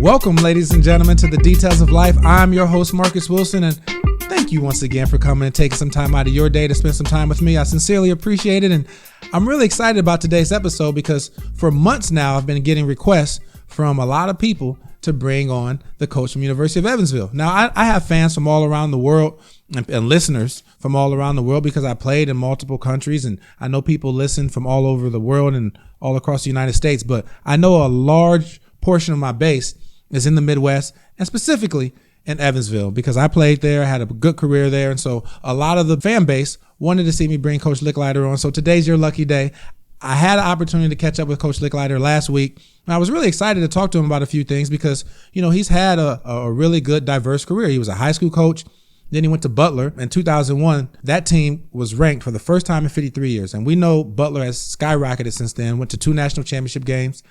Welcome, ladies and gentlemen, to the Details of Life. I'm your host, Marcus Wilson, and thank you once again for coming and taking some time out of your day to spend some time with me. I sincerely appreciate it, and I'm really excited about today's episode because for months now, I've been getting requests from a lot of people to bring on the coach from University of Evansville. Now, I have fans from all around the world and listeners from all around the world because I played in multiple countries, and I know people listen from all over the world and all across the United States, but I know a large portion of my base is in the Midwest and specifically in Evansville because I played there, had a good career there. And so a lot of the fan base wanted to see me bring Coach Lickliter on. So today's your lucky day. I had an opportunity to catch up with Coach Lickliter last week. And I was really excited to talk to him about a few things because, you know, he's had a really good, diverse career. He was a high school coach. Then he went to Butler in 2001. That team was ranked for the first time in 53 years. And we know Butler has skyrocketed since then, went to 2 national championship games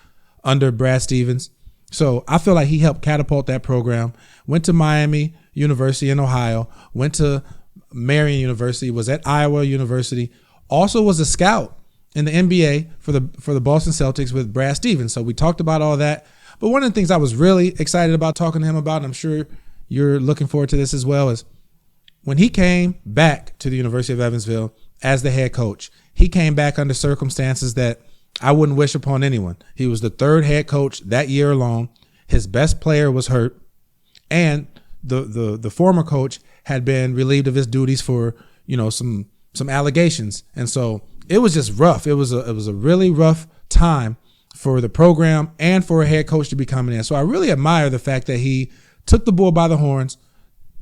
under Brad Stevens. So I feel like he helped catapult that program, went to Miami University in Ohio, went to Marion University, was at Iowa University, also was a scout in the NBA for the Boston Celtics with Brad Stevens. So we talked about all that. But one of the things I was really excited about talking to him about, and I'm sure you're looking forward to this as well, is when he came back to the University of Evansville as the head coach, he came back under circumstances that I wouldn't wish upon anyone. He was the 3rd head coach that year alone. His best player was hurt, and the former coach had been relieved of his duties for, you know, some allegations. And so it was just rough. It was a really rough time for the program and for a head coach to be coming in. So I really admire the fact that he took the bull by the horns,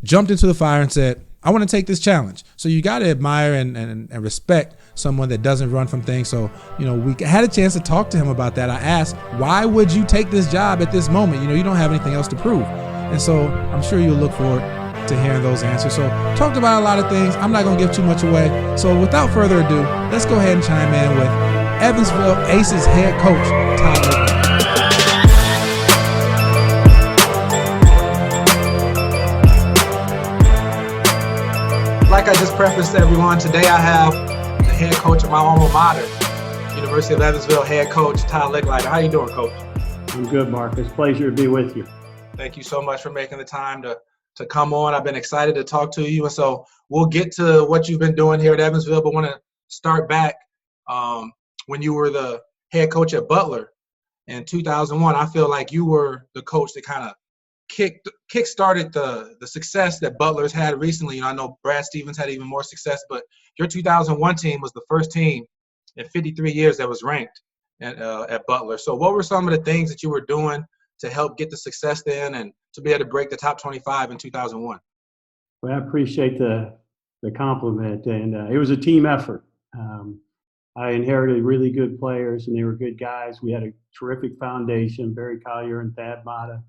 jumped into the fire and said, I want to take this challenge. So you got to admire and respect someone that doesn't run from things. So, you know, we had a chance to talk to him about that. I asked, why would you take this job at this moment? You know, you don't have anything else to prove. And so I'm sure you'll look forward to hearing those answers. So talked about a lot of things. I'm not going to give too much away. So without further ado, let's go ahead and chime in with Evansville Aces head coach, Todd Lickliter. Like I just prefaced everyone, today I have the head coach of my alma mater, University of Evansville head coach, Todd Lickliter. How you doing, Coach? I'm good, Marcus. Pleasure to be with you. Thank you so much for making the time to come on. I've been excited to talk to you. And so we'll get to what you've been doing here at Evansville, but want to start back when you were the head coach at Butler in 2001. I feel like you were the coach that kind of kick-started the success that Butler's had recently. You know, I know Brad Stevens had even more success, but your 2001 team was the first team in 53 years that was ranked at Butler. So what were some of the things that you were doing to help get the success then and to be able to break the top 25 in 2001? Well, I appreciate the compliment, and it was a team effort. I inherited really good players, and they were good guys. We had a terrific foundation, Barry Collier and Thad Matta.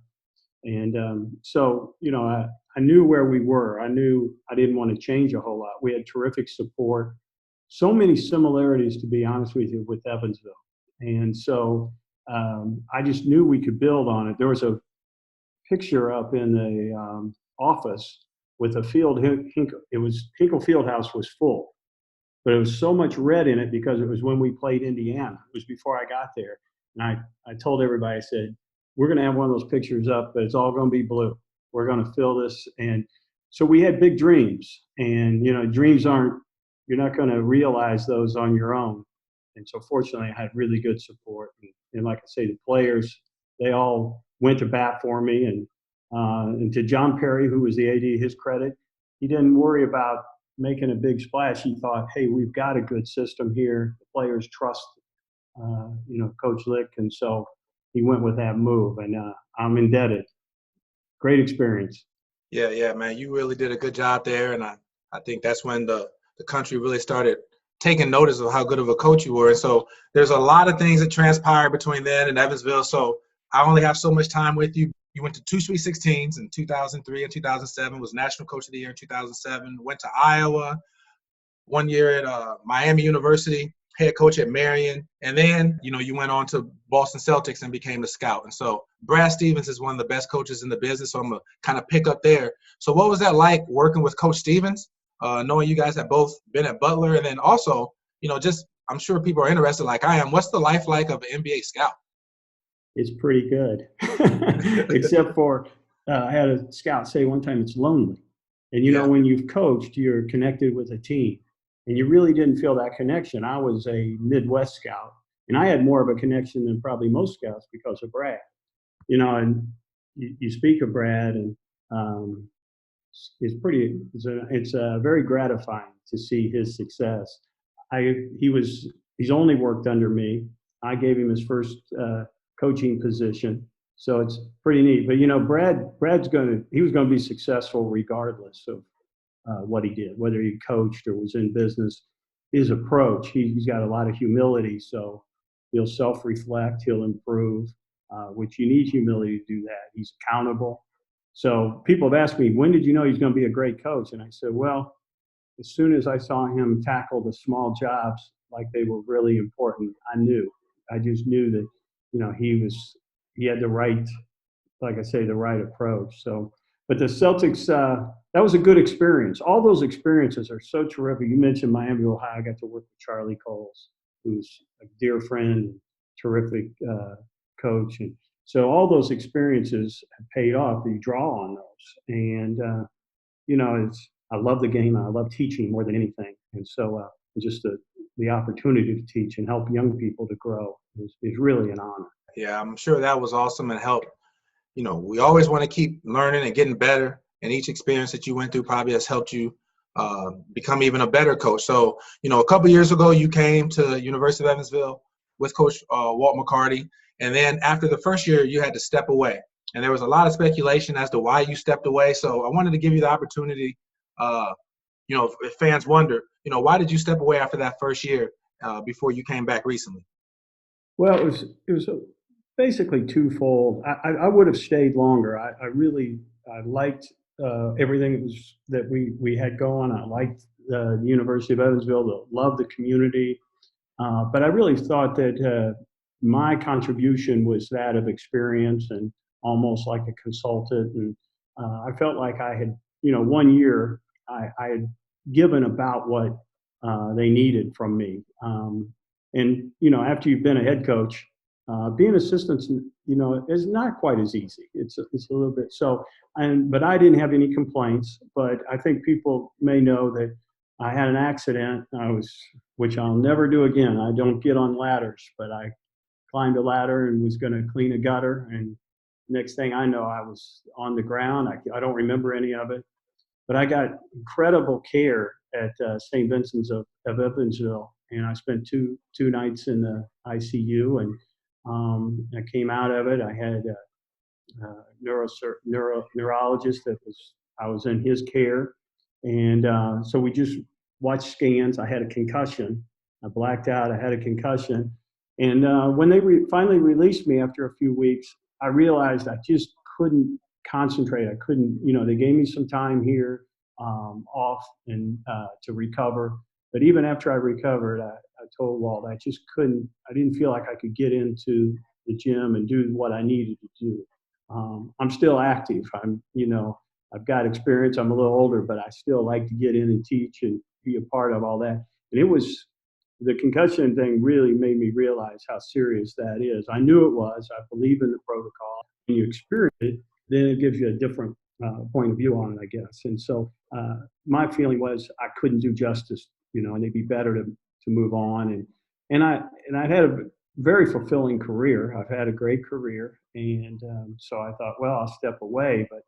And so, you know, I knew where we were. I knew I didn't want to change a whole lot. We had terrific support. So many similarities, to be honest with you, with Evansville. And so I just knew we could build on it. There was a picture up in the office with a field. It was Hinkle Fieldhouse was full, but it was so much red in it because it was when we played Indiana. It was before I got there. And I told everybody, I said, we're going to have one of those pictures up, but it's all going to be blue. We're going to fill this. And so we had big dreams. And, you know, dreams you're not going to realize those on your own. And so fortunately, I had really good support. And like I say, the players, they all went to bat for me. And to John Perry, who was the AD, his credit, he didn't worry about making a big splash. He thought, hey, we've got a good system here. The players trust, Coach Lick. And so he went with that move, and I'm indebted. Great experience. Yeah, man. You really did a good job there, and I think that's when the country really started taking notice of how good of a coach you were. And so there's a lot of things that transpired between then and Evansville, so I only have so much time with you. You went to 2 Sweet 16s in 2003 and 2007, was National Coach of the Year in 2007, went to Iowa, 1 year at Miami University. head coach at Marion, and then, you went on to Boston Celtics and became the scout. And so Brad Stevens is one of the best coaches in the business, so I'm going to kind of pick up there. So what was that like working with Coach Stevens, knowing you guys have both been at Butler, and then also, just I'm sure people are interested like I am. What's the life like of an NBA scout? It's pretty good, except for I had a scout say one time it's lonely. And, when you've coached, you're connected with a team. And you really didn't feel that connection. I was a Midwest scout, and I had more of a connection than probably most scouts because of Brad. And you speak of Brad, and it's very gratifying to see his success. He's only worked under me. I gave him his first coaching position, so it's pretty neat. But he was going to be successful regardless of what he did, whether he coached or was in business. His approach, he's got a lot of humility, so he'll self-reflect, he'll improve, which you need humility to do that. He's accountable. So people have asked me, when did you know he's going to be a great coach? And I said, well, as soon as I saw him tackle the small jobs like they were really important, I just knew that, he had the right, like I say, the right approach. So, but the Celtics, that was a good experience. All those experiences are so terrific. You mentioned Miami, Ohio. I got to work with Charlie Coles, who's a dear friend, terrific coach. And so all those experiences have paid off. You draw on those. And, I love the game. I love teaching more than anything. And so just the opportunity to teach and help young people to grow is really an honor. Yeah, I'm sure that was awesome and helped. We always want to keep learning and getting better. And each experience that you went through probably has helped you become even a better coach. So, a couple years ago, you came to University of Evansville with Coach Walt McCarty. And then after the first year, you had to step away. And there was a lot of speculation as to why you stepped away. So I wanted to give you the opportunity, if fans wonder, why did you step away after that first year before you came back recently? Well, it was basically twofold. I would have stayed longer. I liked everything that we had going. I liked the University of Evansville, loved the community. But I really thought that my contribution was that of experience and almost like a consultant. And I felt like I had, 1 year, I had given about what they needed from me. And after you've been a head coach, being assistant, is not quite as easy. It's a little bit so. But I didn't have any complaints. But I think people may know that I had an accident. Which I'll never do again. I don't get on ladders, but I climbed a ladder and was going to clean a gutter. And next thing I know, I was on the ground. I don't remember any of it, but I got incredible care at St. Vincent's of Evansville, and I spent two nights in the ICU, and I came out of it. I had a neurologist I was in his care, and so we just watched scans. I had a concussion. I blacked out. I had a concussion, and when they finally released me after a few weeks, I realized I just couldn't concentrate. I couldn't. They gave me some time here off and to recover. But even after I recovered, I told Walt I just couldn't. I didn't feel like I could get into the gym and do what I needed to do. I'm still active. I've got experience. I'm a little older, but I still like to get in and teach and be a part of all that. And the concussion thing really made me realize how serious that is. I knew it was. I believe in the protocol. When you experience it, then it gives you a different point of view on it, I guess. And so my feeling was I couldn't do justice, and it'd be better to move on. And I had a very fulfilling career. I've had a great career, and so I thought, well, I'll step away. But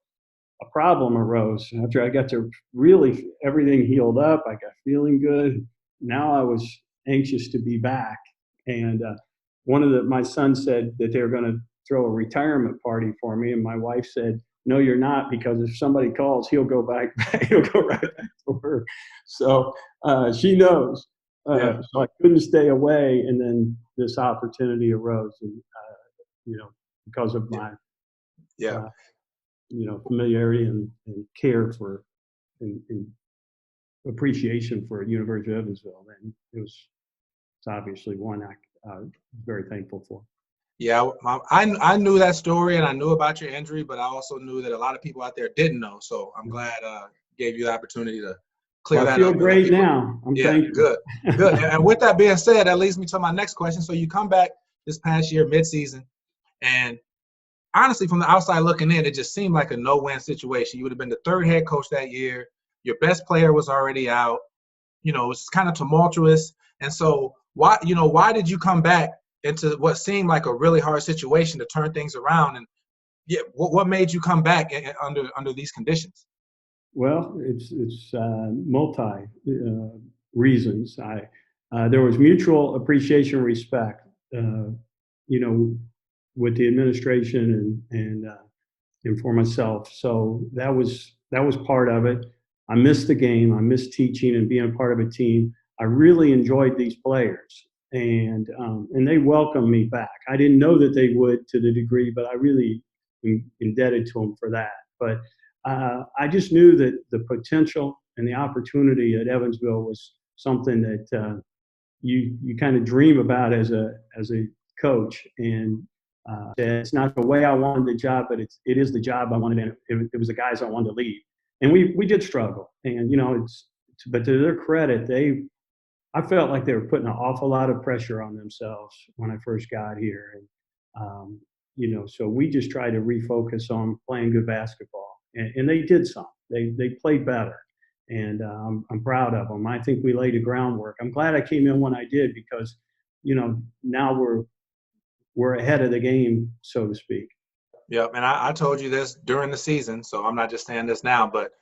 a problem arose after I got to really everything healed up. I got feeling good. Now I was anxious to be back. And my son said that they were going to throw a retirement party for me, and my wife said, "No, you're not, because if somebody calls, he'll go back. He'll go right back to work." So she knows. So I couldn't stay away, and then this opportunity arose, and because of my familiarity and care for and appreciation for University of Evansville, and it was obviously one I'm very thankful for. Yeah, I knew that story and I knew about your injury, but I also knew that a lot of people out there didn't know. So I'm glad gave you the opportunity to clear Well, I that feel up. And let great people, now. I'm yeah, thankful. good, good. And with that being said, that leads me to my next question. So you come back this past year, midseason, and honestly, from the outside looking in, it just seemed like a no-win situation. You would have been the third head coach that year. Your best player was already out. You know, it's kind of tumultuous. And so why did you come back into what seemed like a really hard situation to turn things around? And yeah, what made you come back under these conditions? Well, it's multi reasons. There was mutual appreciation, respect. You know, with the administration and for myself. So that was part of it. I missed the game. I missed teaching and being a part of a team. I really enjoyed these players, and they welcomed me back. I didn't know that they would to the degree, but I really am indebted to them for that. But I just knew that the potential and the opportunity at Evansville was something that you kind of dream about as a coach. And it's not the way I wanted the job, but it is the job I wanted, and it was the guys I wanted to lead. And we did struggle, and but to their credit, I felt like they were putting an awful lot of pressure on themselves when I first got here, and so we just tried to refocus on playing good basketball, and they did some. They played better, and I'm proud of them. I think we laid the groundwork. I'm glad I came in when I did because, now we're ahead of the game, so to speak. Yep. And I told you this during the season, so I'm not just saying this now, but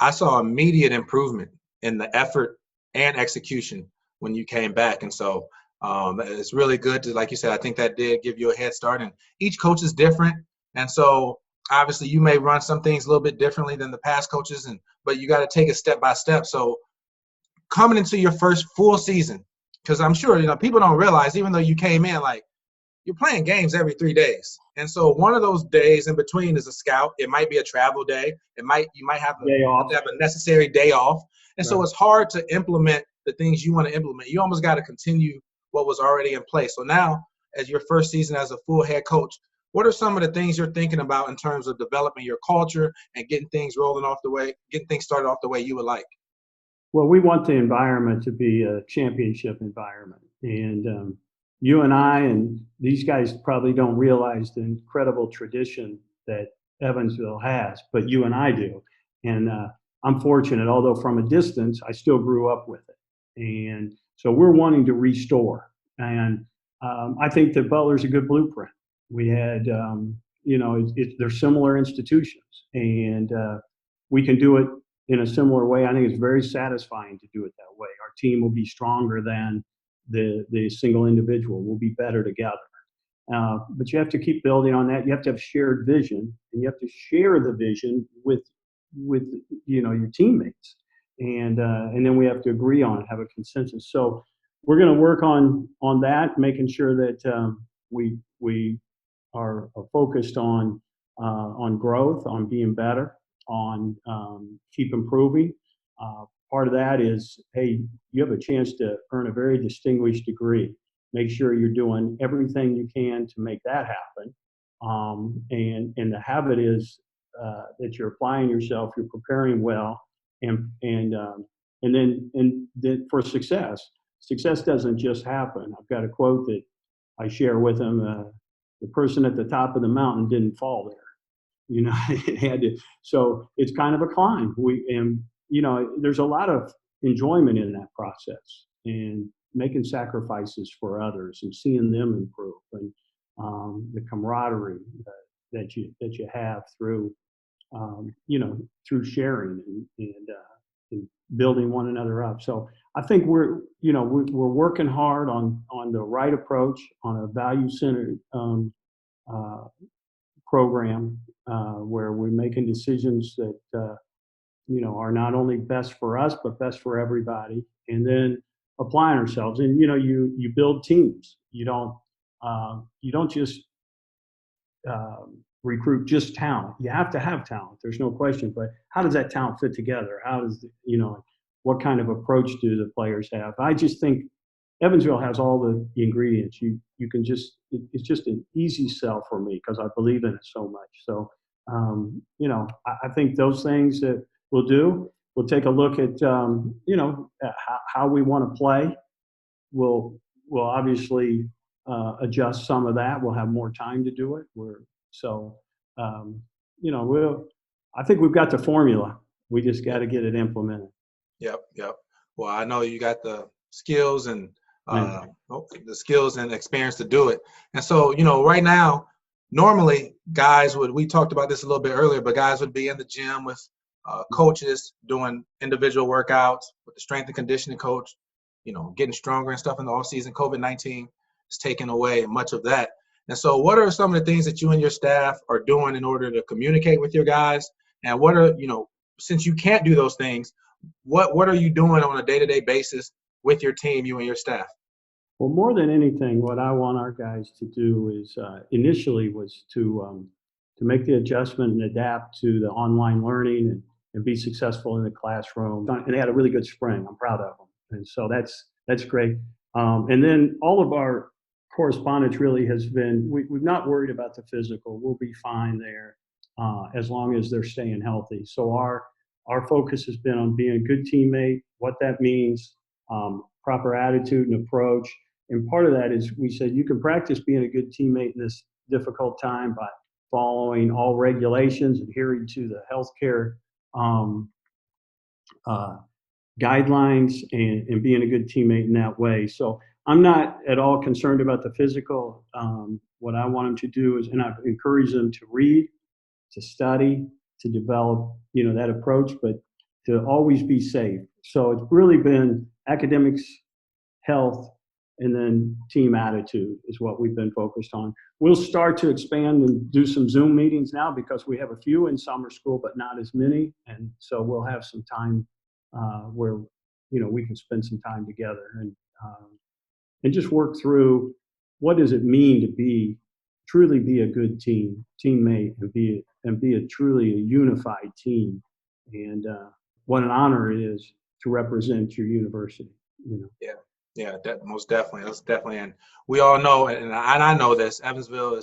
I saw immediate improvement in the effort and execution when you came back. And so it's really good to, like you said, I think that did give you a head start. And each coach is different. And so obviously you may run some things a little bit differently than the past coaches, but you got to take it step by step. So coming into your first full season, because I'm sure, people don't realize, even though you came in, like, you're playing games every 3 days. And so one of those days in between is a scout. It might be a travel day. You might have Day off. to have a necessary day off. And Right. so it's hard to implement the things you want to implement. You almost got to continue what was already in place. So now, as your first season as a full head coach, what are some of the things you're thinking about in terms of developing your culture and getting things started off the way you would like? Well, we want the environment to be a championship environment. And you and I and these guys probably don't realize the incredible tradition that Evansville has, but you and I do. And I'm fortunate, although from a distance, I still grew up with it. And so we're wanting to restore. And I think that Butler's a good blueprint. We had, they're similar institutions, and we can do it in a similar way. I think it's very satisfying to do it that way. Our team will be stronger than the single individual. We'll be better together. But you have to keep building on that. You have to have shared vision, and you have to share the vision with your teammates, and then we have to agree on it, have a consensus. So we're going to work on that, making sure that we are focused on growth, on being better, on keep improving. Part of that is, hey, you have a chance to earn a very distinguished degree. Make sure you're doing everything you can to make that happen. And the habit is that you're applying yourself, you're preparing well, and then for success. Success doesn't just happen. I've got a quote that I share with them. The person at the top of the mountain didn't fall there. It had to. So it's kind of a climb. There's a lot of enjoyment in that process and making sacrifices for others and seeing them improve, and the camaraderie that you have through through sharing and building one another up. So I think we're working hard on the right approach, on a value-centered program where we're making decisions that are not only best for us but best for everybody, and then applying ourselves. And you build teams. You don't just recruit just talent. You have to have talent. There's no question. But how does that talent fit together? How does what kind of approach do the players have? I just think Evansville has all the ingredients. You can just it's just an easy sell for me because I believe in it so much. So I think those things that we'll do. We'll take a look at at how we want to play. We'll obviously adjust some of that. We'll have more time to do it. So um, we'll. I think we've got the formula. We just got to get it implemented. Yep, yep. Well, I know you got the skills and Yeah. the skills and experience to do it. And so, right now, normally guys we talked about this a little bit earlier, but guys would be in the gym with coaches doing individual workouts with the strength and conditioning coach, getting stronger and stuff in the off season. COVID-19 is taking away much of that. And so what are some of the things that you and your staff are doing in order to communicate with your guys? And what are, since you can't do those things, what are you doing on a day-to-day basis with your team, you and your staff? Well, more than anything, what I want our guys to do is initially was to make the adjustment and adapt to the online learning and be successful in the classroom. And they had a really good spring. I'm proud of them, and so that's great. And then all of our correspondence really has been we've not worried about the physical. We'll be fine there as long as they're staying healthy. So our focus has been on being a good teammate, what that means, proper attitude and approach. And part of that is we said you can practice being a good teammate in this difficult time by following all regulations, adhering to the healthcare uh, guidelines, and being a good teammate in that way. So I'm not at all concerned about the physical. What I want them to do is, and I encourage them to read, to study, to develop, that approach, but to always be safe. So it's really been academics, health, and then team attitude is what we've been focused on. We'll start to expand and do some Zoom meetings now because we have a few in summer school, but not as many. And so we'll have some time where, we can spend some time together and just work through what does it mean to truly be a good teammate, and be a truly a unified team. And what an honor it is to represent your university. Yeah, yeah, most definitely. That's definitely, and we all know, and I know this. Evansville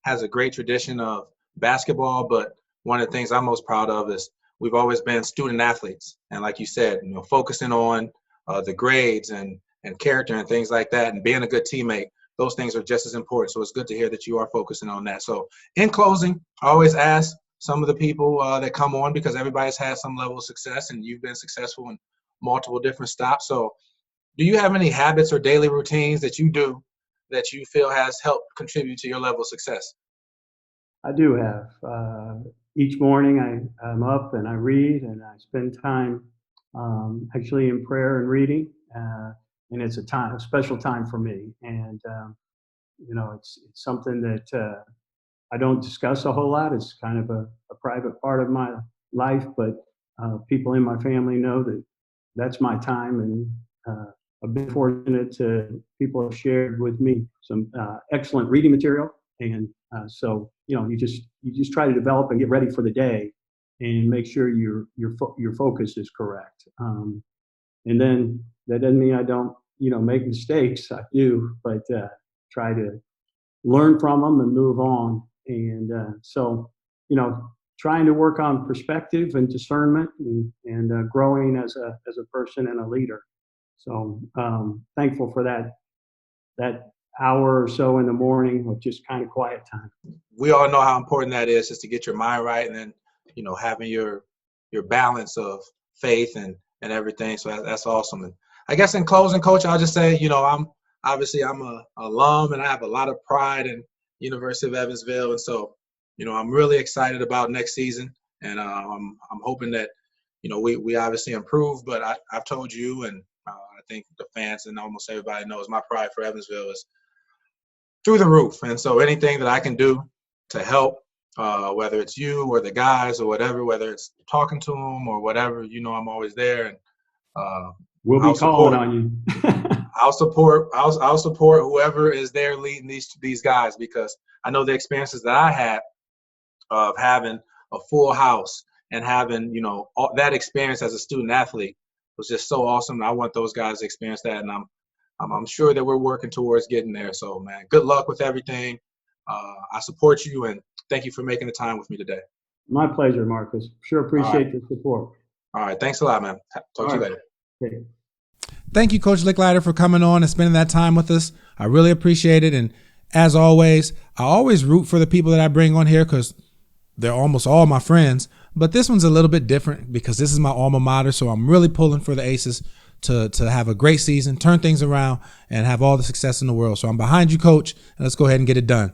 has a great tradition of basketball, but one of the things I'm most proud of is we've always been student athletes, and like you said, focusing on the grades and character and things like that, and being a good teammate. Those things are just as important. So it's good to hear that you are focusing on that. So in closing, I always ask some of the people that come on, because everybody's had some level of success, and you've been successful in multiple different stops. So do you have any habits or daily routines that you do that you feel has helped contribute to your level of success? I do have. Each morning I'm up and I read and I spend time actually in prayer and reading. And it's a special time for me. And, it's something that I don't discuss a whole lot. It's kind of a private part of my life, but people in my family know that that's my time. And I've been fortunate to people have shared with me some excellent reading material, and so you just try to develop and get ready for the day, and make sure your focus is correct. And then that doesn't mean I don't make mistakes. I do, but try to learn from them and move on. And so trying to work on perspective and discernment, and growing as a person and a leader. So thankful for that hour or so in the morning of just kind of quiet time. We all know how important that is, just to get your mind right, and then having your balance of faith and everything. So that's awesome. And I guess in closing, Coach, I'll just say I'm a alum, and I have a lot of pride in University of Evansville, and so I'm really excited about next season, and I'm hoping that we obviously improve. But I've told you, and I think the fans and almost everybody knows my pride for Evansville is through the roof. And so anything that I can do to help, whether it's you or the guys or whatever, whether it's talking to them or whatever, I'm always there. And we'll be calling on you. I'll support whoever is there leading these guys, because I know the experiences that I had of having a full house and having all that experience as a student athlete was just so awesome. I want those guys to experience that, and I'm sure that we're working towards getting there. So, man, good luck with everything. I support you, and thank you for making the time with me today. My pleasure, Marcus. Sure appreciate the support. All right. Thanks a lot, man. Talk to you later. Okay. Thank you, Coach Lickliter, for coming on and spending that time with us. I really appreciate it. And as always, I always root for the people that I bring on here because they're almost all my friends. But this one's a little bit different because this is my alma mater. So I'm really pulling for the Aces to have a great season, turn things around, and have all the success in the world. So I'm behind you, Coach, and let's go ahead and get it done.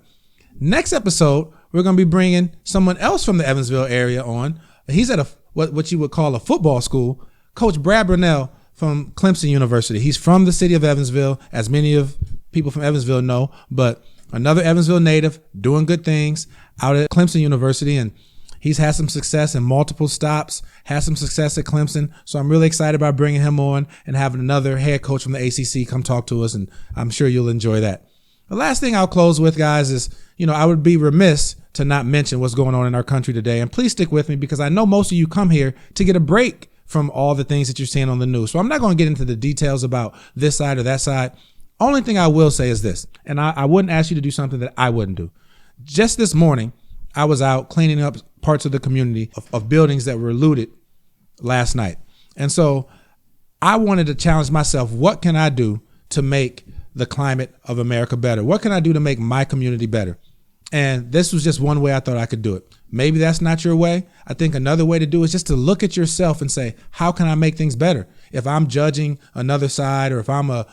Next episode, we're going to be bringing someone else from the Evansville area on. He's at what you would call a football school, Coach Brad Brunell from Clemson University. He's from the city of Evansville, as many of people from Evansville know, but another Evansville native doing good things out at Clemson University, and he's had some success in multiple stops, had some success at Clemson. So I'm really excited about bringing him on and having another head coach from the ACC come talk to us, and I'm sure you'll enjoy that. The last thing I'll close with, guys, is, I would be remiss to not mention what's going on in our country today. And please stick with me because I know most of you come here to get a break from all the things that you're seeing on the news. So I'm not going to get into the details about this side or that side. Only thing I will say is this, and I wouldn't ask you to do something that I wouldn't do. Just this morning, I was out cleaning up parts of the community of buildings that were looted last night. And so I wanted to challenge myself. What can I do to make the climate of America better? What can I do to make my community better? And this was just one way I thought I could do it. Maybe that's not your way. I think another way to do it is just to look at yourself and say, how can I make things better? If I'm judging another side, or if I'm a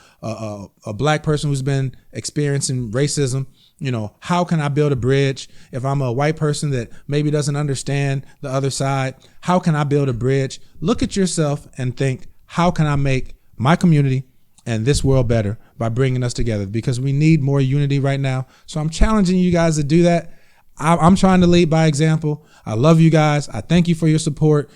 black person who's been experiencing racism, how can I build a bridge? If I'm a white person that maybe doesn't understand the other side, how can I build a bridge? Look at yourself and think, how can I make my community and this world better by bringing us together? Because we need more unity right now. So I'm challenging you guys to do that. I'm trying to lead by example. I love you guys. I thank you for your support.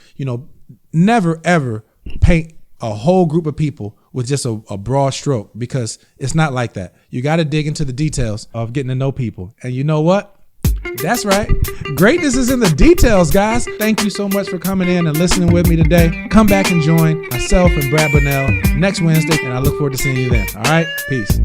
Never, ever paint a whole group of people with just a broad stroke, because it's not like that. You got to dig into the details of getting to know people. And you know what? That's right. Greatness is in the details, guys. Thank you so much for coming in and listening with me today. Come back and join myself and Brad Bunnell next Wednesday, and I look forward to seeing you then. All right? Peace.